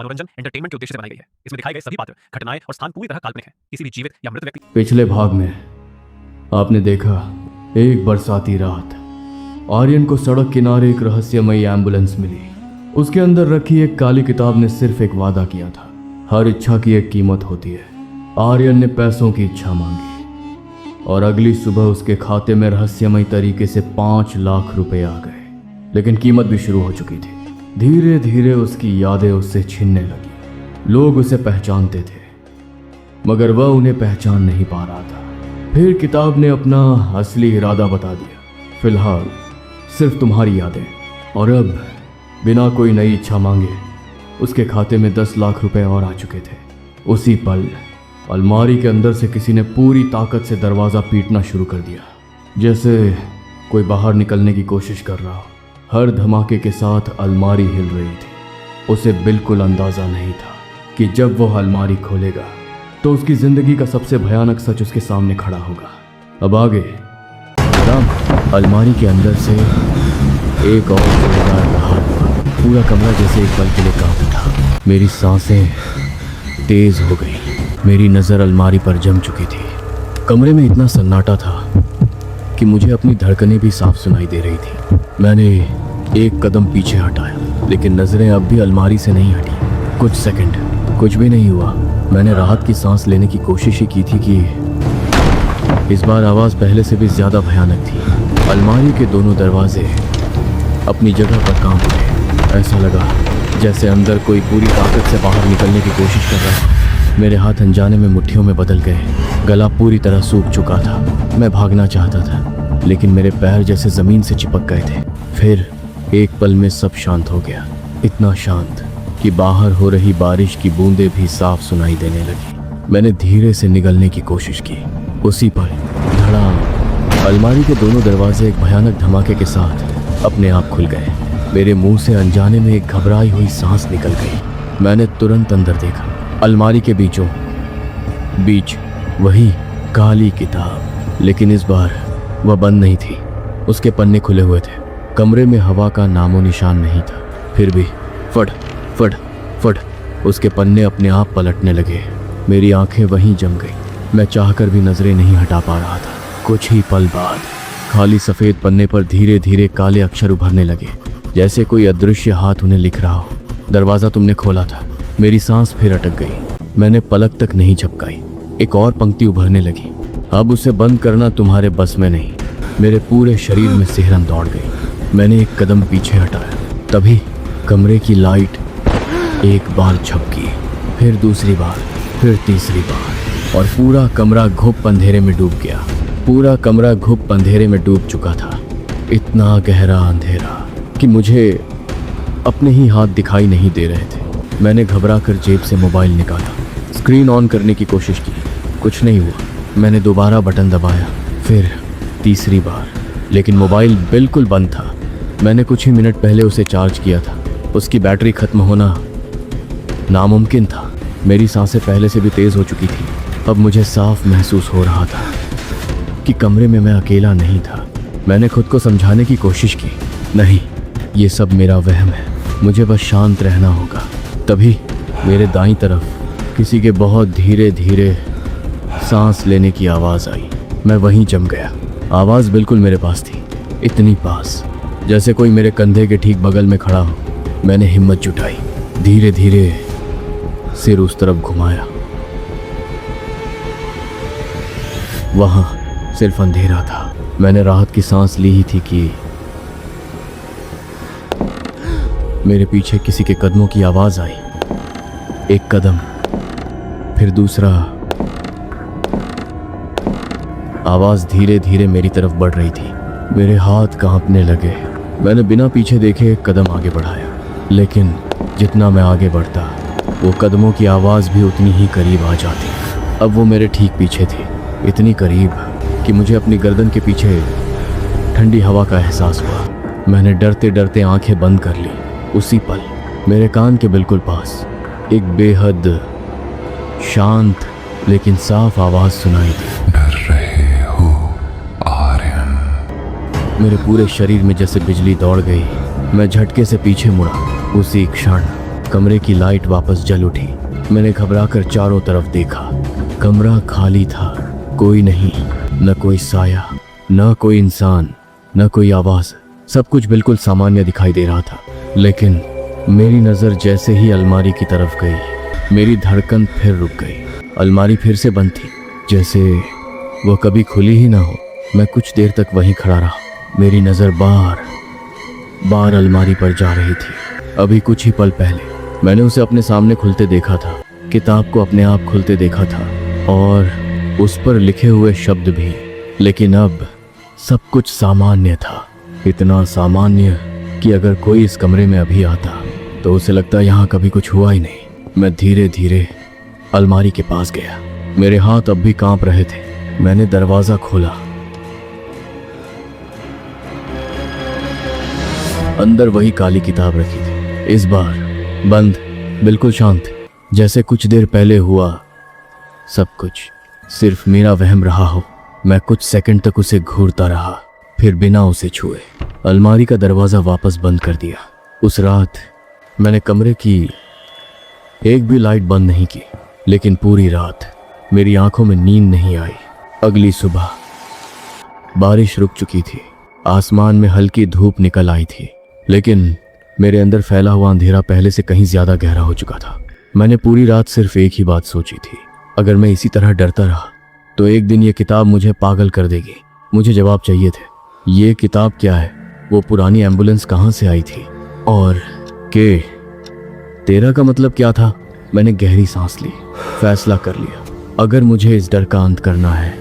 मनोरंजन एंटरटेनमेंट के उद्देश्य से बनाई गई है। इसमें दिखाए गए सभी पात्र, घटनाएं और स्थान पूरी तरह काल्पनिक हैं। किसी भी जीवित या मृत व्यक्ति। पिछले भाग में आपने देखा एक बरसाती रात आर्यन को सड़क किनारे एक रहस्यमयी एम्बुलेंस मिली। उसके अंदर रखी एक काली किताब ने सिर्फ एक वादा किया था, हर इच्छा की एक कीमत होती है। आर्यन ने पैसों की इच्छा मांगी और अगली सुबह उसके खाते में रहस्यमयी तरीके से 5 लाख रुपए आ गए। लेकिन कीमत भी शुरू हो चुकी थी। धीरे धीरे उसकी यादें उससे छिनने लगी। लोग उसे पहचानते थे मगर वह उन्हें पहचान नहीं पा रहा था। फिर किताब ने अपना असली इरादा बता दिया, फिलहाल सिर्फ तुम्हारी यादें। और अब बिना कोई नई इच्छा मांगे उसके खाते में 10 लाख रुपए और आ चुके थे। उसी पल अलमारी के अंदर से किसी ने पूरी ताकत से दरवाज़ा पीटना शुरू कर दिया, जैसे कोई बाहर निकलने की कोशिश कर रहा हो। हर धमाके के साथ अलमारी हिल रही थी। उसे बिल्कुल अंदाज़ा नहीं था कि जब वो अलमारी खोलेगा तो उसकी ज़िंदगी का सबसे भयानक सच उसके सामने खड़ा होगा। अब आगे अलमारी के अंदर से एक और जोरदार प्रहार हुआ। पूरा कमरा जैसे एक पल के लिए कांप उठा। मेरी सांसें तेज हो गई। मेरी नज़र अलमारी पर जम चुकी थी। कमरे में इतना सन्नाटा था कि मुझे अपनी धड़कनें भी साफ सुनाई दे रही थी। मैंने एक कदम पीछे हटाया लेकिन नज़रें अब भी अलमारी से नहीं हटी। कुछ सेकंड कुछ भी नहीं हुआ। मैंने राहत की सांस लेने की कोशिश ही की थी कि इस बार आवाज़ पहले से भी ज़्यादा भयानक थी। अलमारी के दोनों दरवाजे अपनी जगह पर कांप उठे। ऐसा लगा जैसे अंदर कोई पूरी ताकत से बाहर निकलने की कोशिश कर रहा था। मेरे हाथ अनजाने में मुट्ठियों में बदल गए। गला पूरी तरह सूख चुका था। मैं भागना चाहता था लेकिन मेरे पैर जैसे ज़मीन से चिपक गए थे। फिर एक पल में सब शांत हो गया, इतना शांत कि बाहर हो रही बारिश की बूंदें भी साफ सुनाई देने लगी। मैंने धीरे से निगलने की कोशिश की। उसी पल धड़ाम अलमारी के दोनों दरवाजे एक भयानक धमाके के साथ अपने आप खुल गए। मेरे मुंह से अनजाने में एक घबराई हुई सांस निकल गई। मैंने तुरंत अंदर देखा। अलमारी के बीचों बीच वही काली किताब, लेकिन इस बार वह बंद नहीं थी। उसके पन्ने खुले हुए थे। कमरे में हवा का नामो निशान नहीं था। फिर भी फट फट फट उसके पन्ने अपने आप पलटने लगे। मेरी आंखें वहीं जम गई। मैं चाहकर भी नजरें नहीं हटा पा रहा था। कुछ ही पल बाद खाली सफ़ेद पन्ने पर धीरे धीरे काले अक्षर उभरने लगे, जैसे कोई अदृश्य हाथ उन्हें लिख रहा हो। दरवाज़ा तुमने खोला था। मेरी सांस फिर अटक गई। मैंने पलक तक नहीं झपकाई। एक और पंक्ति उभरने लगी। अब उसे बंद करना तुम्हारे बस में नहीं। मेरे पूरे शरीर में सिहरन दौड़ गई। मैंने एक कदम पीछे हटाया। तभी कमरे की लाइट एक बार झपकी, फिर दूसरी बार, फिर तीसरी बार, और पूरा कमरा घुप अंधेरे में डूब गया। पूरा कमरा घुप अंधेरे में डूब चुका था। इतना गहरा अंधेरा कि मुझे अपने ही हाथ दिखाई नहीं दे रहे थे। मैंने घबरा कर जेब से मोबाइल निकाला, स्क्रीन ऑन करने की कोशिश की। कुछ नहीं हुआ। मैंने दोबारा बटन दबाया, फिर तीसरी बार, लेकिन मोबाइल बिल्कुल बंद था। मैंने कुछ ही मिनट पहले उसे चार्ज किया था। उसकी बैटरी खत्म होना नामुमकिन था। मेरी सांसें पहले से भी तेज़ हो चुकी थी। अब मुझे साफ महसूस हो रहा था कि कमरे में मैं अकेला नहीं था। मैंने खुद को समझाने की कोशिश की, नहीं, ये सब मेरा वहम है, मुझे बस शांत रहना होगा। तभी मेरे दाईं तरफ किसी के बहुत धीरे धीरे सांस लेने की आवाज़ आई। मैं वहीं जम गया। आवाज़ बिल्कुल मेरे पास थी, इतनी पास जैसे कोई मेरे कंधे के ठीक बगल में खड़ा हो। मैंने हिम्मत जुटाई, धीरे धीरे सिर उस तरफ घुमाया। वहां सिर्फ अंधेरा था। मैंने राहत की सांस ली ही थी कि मेरे पीछे किसी के कदमों की आवाज आई। एक कदम, फिर दूसरा। आवाज धीरे धीरे मेरी तरफ बढ़ रही थी। मेरे हाथ कांपने लगे। मैंने बिना पीछे देखे एक कदम आगे बढ़ाया, लेकिन जितना मैं आगे बढ़ता वो कदमों की आवाज़ भी उतनी ही करीब आ जाती। अब वो मेरे ठीक पीछे थी, इतनी करीब कि मुझे अपनी गर्दन के पीछे ठंडी हवा का एहसास हुआ। मैंने डरते डरते आंखें बंद कर ली। उसी पल मेरे कान के बिल्कुल पास एक बेहद शांत लेकिन साफ आवाज़ सुनाई दी। डर रहे हो आर्यन? मेरे पूरे शरीर में जैसे बिजली दौड़ गई। मैं झटके से पीछे मुड़ा। उसी क्षण कमरे की लाइट वापस जल उठी। मैंने घबराकर चारों तरफ देखा। कमरा खाली था, कोई नहीं, न कोई साया, न कोई इंसान, न कोई आवाज। सब कुछ बिल्कुल सामान्य दिखाई दे रहा था। लेकिन मेरी नजर जैसे ही अलमारी की तरफ गई, मेरी धड़कन फिर रुक गई। अलमारी फिर से बंद थी, जैसे वो कभी खुली ही ना हो। मैं कुछ देर तक वहीं खड़ा रहा। मेरी नजर बार बार अलमारी पर जा रही थी। अभी कुछ ही पल पहले मैंने उसे अपने सामने खुलते देखा था, किताब को अपने आप खुलते देखा था और उस पर लिखे हुए शब्द भी। लेकिन अब सब कुछ सामान्य था, इतना सामान्य कि अगर कोई इस कमरे में अभी आता तो उसे लगता यहाँ कभी कुछ हुआ ही नहीं। मैं धीरे धीरे अलमारी के पास गया। मेरे हाथ अब भी कांप रहे थे। मैंने दरवाजा खोला। अंदर वही काली किताब रखी थी, इस बार बंद, बिल्कुल शांत, जैसे कुछ देर पहले हुआ सब कुछ सिर्फ मेरा वहम रहा हो। मैं कुछ सेकंड तक उसे घूरता रहा, फिर बिना उसे छुए अलमारी का दरवाजा वापस बंद कर दिया। उस रात मैंने कमरे की एक भी लाइट बंद नहीं की, लेकिन पूरी रात मेरी आंखों में नींद नहीं आई। अगली सुबह बारिश रुक चुकी थी, आसमान में हल्की धूप निकल आई थी, लेकिन मेरे अंदर फैला हुआ अंधेरा पहले से कहीं ज्यादा गहरा हो चुका था। मैंने पूरी रात सिर्फ एक ही बात सोची थी, अगर मैं इसी तरह डरता रहा तो एक दिन ये किताब मुझे पागल कर देगी। मुझे जवाब चाहिए थे। ये किताब क्या है? वो पुरानी एम्बुलेंस कहाँ से आई थी? और के तेरा का मतलब क्या था? मैंने गहरी सांस ली, फैसला कर लिया, अगर मुझे इस डर का अंत करना है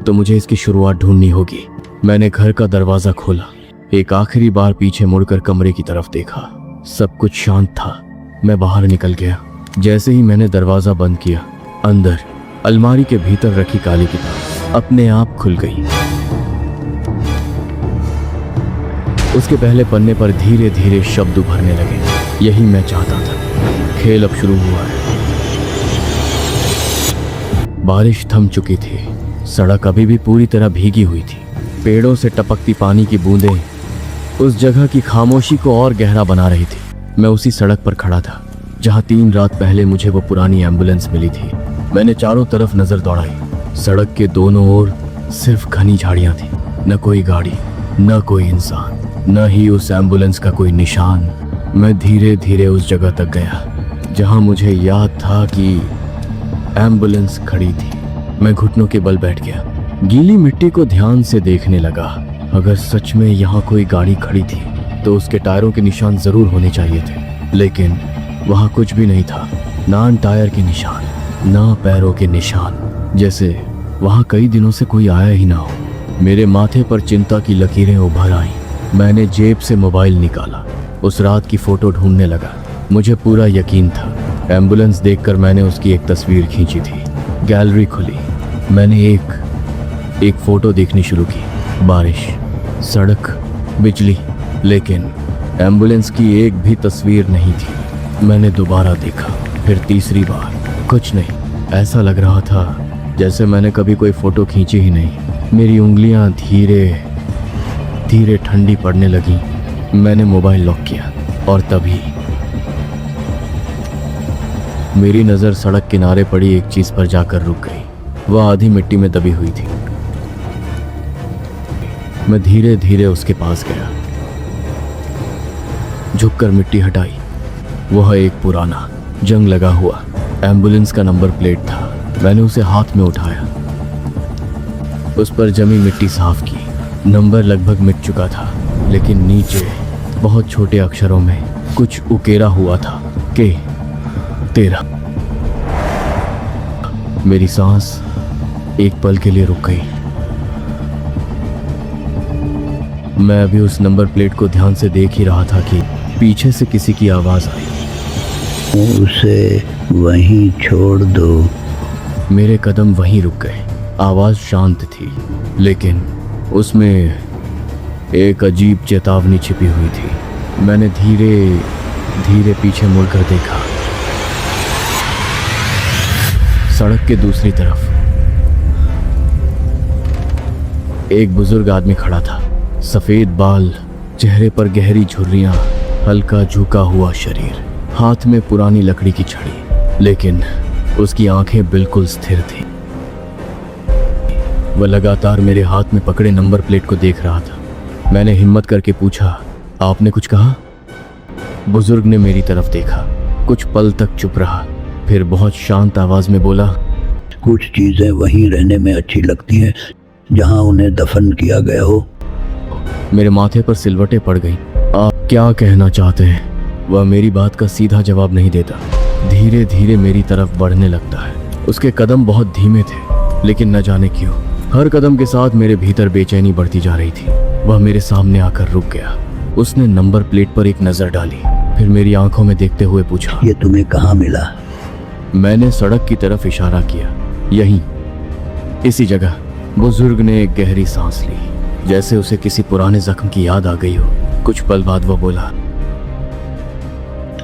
तो मुझे इसकी शुरुआत ढूंढनी होगी। मैंने घर का दरवाजा खोला, एक आखिरी बार पीछे मुड़कर कमरे की तरफ देखा। सब कुछ शांत था। मैं बाहर निकल गया। जैसे ही मैंने दरवाजा बंद किया, अंदर अलमारी के भीतर रखी काली किताब अपने आप खुल गई। उसके पहले पन्ने पर धीरे धीरे शब्द उभरने लगे। यही मैं चाहता था। खेल अब शुरू हुआ है। बारिश थम चुकी थी। सड़क अभी भी पूरी तरह भीगी हुई थी। पेड़ों से टपकती पानी की बूंदें उस जगह की खामोशी को और गहरा बना रही थी। मैं उसी सड़क पर खड़ा था जहां 3 रात पहले मुझे वो पुरानी एम्बुलेंस मिली थी। मैंने चारों तरफ नजर दौड़ाई। सड़क के दोनों ओर सिर्फ घनी झाड़ियां थी, न कोई गाड़ी, न कोई इंसान, न ही उस एम्बुलेंस का कोई निशान। मैं धीरे धीरे उस जगह तक गया जहां मुझे याद था कि एम्बुलेंस खड़ी थी। मैं घुटनों के बल बैठ गया, गीली मिट्टी को ध्यान से देखने लगा। अगर सच में यहाँ कोई गाड़ी खड़ी थी तो उसके टायरों के निशान जरूर होने चाहिए थे, लेकिन वहाँ कुछ भी नहीं था। ना टायर के निशान, ना पैरों के निशान, जैसे वहाँ कई दिनों से कोई आया ही ना हो। मेरे माथे पर चिंता की लकीरें उभर आईं। मैंने जेब से मोबाइल निकाला, उस रात की फोटो ढूंढने लगा। मुझे पूरा यकीन था। एम्बुलेंस देखकर मैंने उसकी एक तस्वीर खींची थी। गैलरी खुली, मैंने एक फोटो देखनी शुरू की। बारिश, सड़क, बिजली, लेकिन एम्बुलेंस की एक भी तस्वीर नहीं थी। मैंने दोबारा देखा, फिर तीसरी बार, कुछ नहीं। ऐसा लग रहा था जैसे मैंने कभी कोई फोटो खींची ही नहीं। मेरी उंगलियां धीरे धीरे ठंडी पड़ने लगी। मैंने मोबाइल लॉक किया और तभी मेरी नज़र सड़क किनारे पड़ी एक चीज पर जाकर रुक गई। वह आधी मिट्टी में दबी हुई थी। मैं धीरे धीरे उसके पास गया, झुककर मिट्टी हटाई। वह एक पुराना, जंग लगा हुआ एम्बुलेंस का नंबर प्लेट था। मैंने उसे हाथ में उठाया, उस पर जमी मिट्टी साफ की। नंबर लगभग मिट चुका था, लेकिन नीचे बहुत छोटे अक्षरों में कुछ उकेरा हुआ था कि 13। मेरी सांस एक पल के लिए रुक गई। मैं अभी उस नंबर प्लेट को ध्यान से देख ही रहा था कि पीछे से किसी की आवाज आई, उसे वहीं छोड़ दो। मेरे कदम वहीं रुक गए। आवाज शांत थी, लेकिन उसमें एक अजीब चेतावनी छिपी हुई थी। मैंने धीरे धीरे पीछे मुड़कर देखा। सड़क के दूसरी तरफ एक बुजुर्ग आदमी खड़ा था। सफेद बाल, चेहरे पर गहरी झुर्रियां, हल्का झुका हुआ शरीर। हाथ में पुरानी लकड़ी की छड़ी, लेकिन उसकी आंखें बिल्कुल स्थिर थी। वह लगातार मेरे हाथ में पकड़े नंबर प्लेट को देख रहा था। मैंने हिम्मत करके पूछा, आपने कुछ कहा? बुजुर्ग ने मेरी तरफ देखा, कुछ पल तक चुप रहा, फिर बहुत शांत आवाज में बोला, कुछ चीजें वहीं रहने में अच्छी लगती हैं जहां उन्हें दफन किया गया हो। मेरे माथे पर सिलवटें पड़ गईं। आप क्या कहना चाहते हैं? वह मेरी बात का सीधा जवाब नहीं देता, धीरे धीरे मेरी तरफ बढ़ने लगता है। उसके कदम बहुत धीमे थे, लेकिन न जाने क्यों हर कदम के साथ मेरे भीतर बेचैनी बढ़ती जा रही थी। वह मेरे सामने आकर रुक गया। उसने नंबर प्लेट पर एक नजर डाली, फिर मेरी आंखों में देखते हुए पूछा, ये तुम्हें कहाँ मिला? मैंने सड़क की तरफ इशारा किया। यहीं, इसी जगह। बुजुर्ग ने एक गहरी सांस ली, जैसे उसे किसी पुराने जख्म की याद आ गई हो। कुछ पल बाद वह बोला,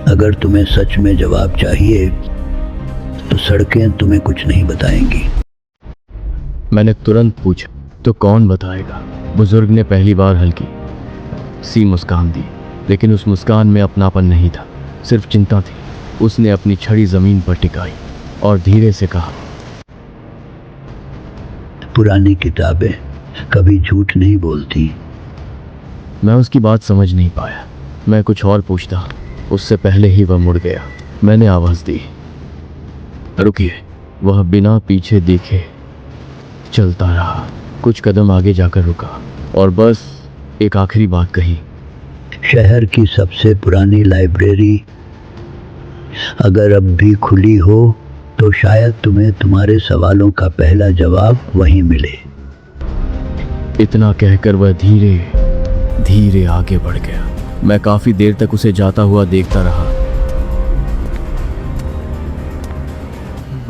अगर तुम्हें सच में जवाब चाहिए तो सड़कें तुम्हें कुछ नहीं बताएंगी। मैंने तुरंत पूछा, तो कौन बताएगा? बुजुर्ग ने पहली बार हल्की सी मुस्कान दी, लेकिन उस मुस्कान में अपनापन नहीं था, सिर्फ चिंता थी। उसने अपनी छड़ी जमीन पर टिकाई और धीरे से कहा, पुरानी किताबें कभी झूठ नहीं बोलती। मैं उसकी बात समझ नहीं पाया। मैं कुछ और पूछता, उससे पहले ही वह मुड़ गया। मैंने आवाज दी, रुकिए। वह बिना पीछे देखे चलता रहा। कुछ कदम आगे जाकर रुका और बस एक आखिरी बात कही, शहर की सबसे पुरानी लाइब्रेरी अगर अब भी खुली हो तो शायद तुम्हें तुम्हारे सवालों का पहला जवाब वहीं मिले। इतना कहकर वह धीरे धीरे आगे बढ़ गया। मैं काफी देर तक उसे जाता हुआ देखता रहा।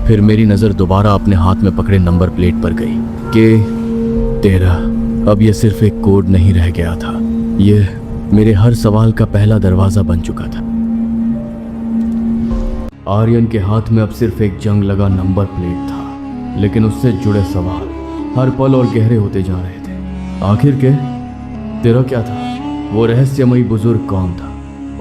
फिर मेरी नजर दोबारा अपने हाथ में पकड़े नंबर प्लेट पर गई कि 13। अब यह सिर्फ एक कोड नहीं रह गया था, यह मेरे हर सवाल का पहला दरवाजा बन चुका था। आर्यन के हाथ में अब सिर्फ एक जंग लगा नंबर प्लेट था, लेकिन उससे जुड़े सवाल हर पल और गहरे होते जा रहे थे। आखिर के 13 क्या था? वो रहस्यमयी बुजुर्ग कौन था?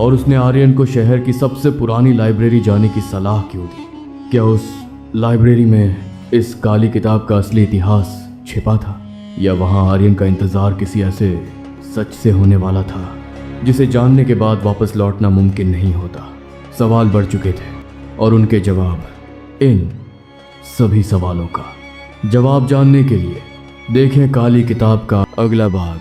और उसने आर्यन को शहर की सबसे पुरानी लाइब्रेरी जाने की सलाह क्यों दी? क्या उस लाइब्रेरी में इस काली किताब का असली इतिहास छिपा था, या वहां आर्यन का इंतजार किसी ऐसे सच से होने वाला था जिसे जानने के बाद वापस लौटना मुमकिन नहीं होता? सवाल बढ़ चुके थे और उनके जवाब, इन सभी सवालों का जवाब जानने के लिए देखें काली किताब का अगला भाग।